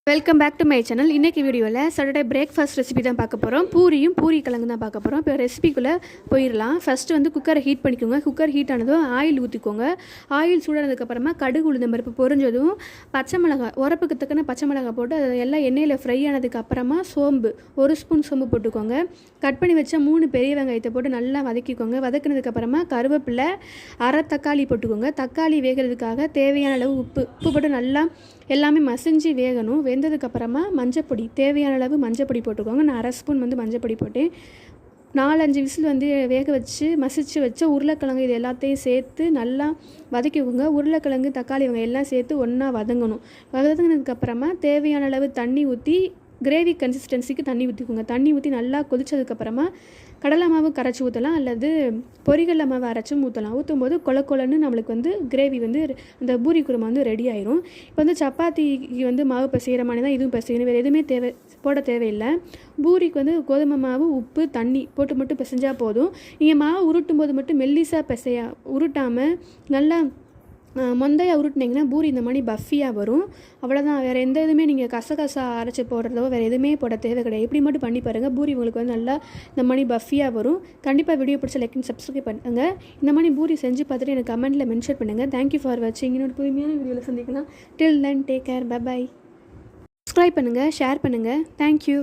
Welcome back to my channel. இன்றைக்கி வீடியோவில் Saturday breakfast recipe தான் பார்க்க போகிறோம். பூரி கிழங்கு தான் பார்க்க போகிறோம். இப்போ ரெசிபிக்குள்ளே போயிடலாம். ஃபஸ்ட்டு வந்து குக்கரை ஹீட் பண்ணிக்கோங்க. குக்கர் ஹீட் ஆனதும் ஆயில் ஊற்றிக்கோங்க. ஆயில் சூடானதுக்கப்புறமா கடுகு உளுந்தம் பருப்பு பொரிஞ்சதும் பச்சை மிளகாய் உரப்புக்கு தக்கன பச்சை மிளகாய் போட்டு அதை எல்லாம் எண்ணெயில் ஃப்ரை ஆனதுக்கப்புறமா சோம்பு 1 ஸ்பூன் சோம்பு போட்டுக்கோங்க. கட் பண்ணி வச்ச 3 பெரிய வெங்காயத்தை போட்டு நல்லா வதக்கிக்கோங்க. வதக்கினதுக்கப்புறமா கருவேப்பிலை, அரை தக்காளி போட்டுக்கோங்க. தக்காளி வேகிறதுக்காக தேவையான அளவு உப்பு போட்டு நல்லா எல்லாமே மசிஞ்சு வேகணும். வெந்ததுக்கப்புறமா மஞ்சப்பொடி தேவையான அளவு மஞ்சப்பொடி போட்டுக்கோங்க. நான் 1/2 ஸ்பூன் வந்து மஞ்சப்பொடி போட்டேன். 4-5 விசில் வந்து வேக வச்சு மசிச்சு வச்ச உருளைக்கிழங்கு இது எல்லாத்தையும் சேர்த்து நல்லா வதக்கிக்கோங்க. உருளைக்கிழங்கு தக்காளி இவங்க எல்லாம் சேர்த்து ஒன்றா வதங்கணும். வதங்கினதுக்கப்புறமா தேவையான அளவு தண்ணி ஊற்றி கிரேவி கன்சிஸ்டன்சிக்கு தண்ணி ஊற்றிக்கோங்க. தண்ணி ஊற்றி நல்லா கொதிச்சதுக்கப்புறமா கடலை மாவு கரைச்சி ஊற்றலாம், அல்லது பொரிகடலை மாவு அரைச்சும் ஊற்றலாம். ஊற்றும்போது கொலன்னு நம்மளுக்கு வந்து கிரேவி வந்து அந்த பூரி குருமா வந்து ரெடி ஆயிரும். இப்போ வந்து சப்பாத்திக்கு வந்து மாவு பிசைகிற மாதிரி தான் இதுவும் பிசையணும். வேறு எதுவுமே போட தேவையில்லை. பூரிக்கு வந்து கோதுமை மாவு, உப்பு, தண்ணி போட்டு மட்டும் பிசைஞ்சால் போதும். நீங்கள் மாவு உருட்டும் போது மட்டும் மெல்லிசாக உருட்டாமல் நல்லா மொந்தையாக உருட்டினீங்கன்னா பூரி இந்த மாதிரி பஃபியாக வரும். அவ்வளோதான். வேறு எந்த இதுவுமே நீங்கள் கசகசா அரைச்சி போடுறதோ வேறு எதுவுமே போட தேவை கிடையாது. இப்படி மட்டும் பண்ணி பாருங்கள். பூரி உங்களுக்கு வந்து நல்லா இந்த மாதிரி பஃபியாக வரும். கண்டிப்பாக வீடியோ பிடிச்ச லைக் அண்ட் சப்ஸ்கிரைப் பண்ணுங்கள். இந்த மாதிரி பூரி செஞ்சு பார்த்துட்டு எனக்கு கமெண்ட்டில் மென்ஷன் பண்ணுங்கள். தேங்க்யூ ஃபார் வாட்சிங். இன்னொரு புதுமையான வீடியோவில் சந்திக்கலாம். Till then take care. Bye. Subscribe பண்ணுங்கள், ஷேர் பண்ணுங்கள். தேங்க்யூ.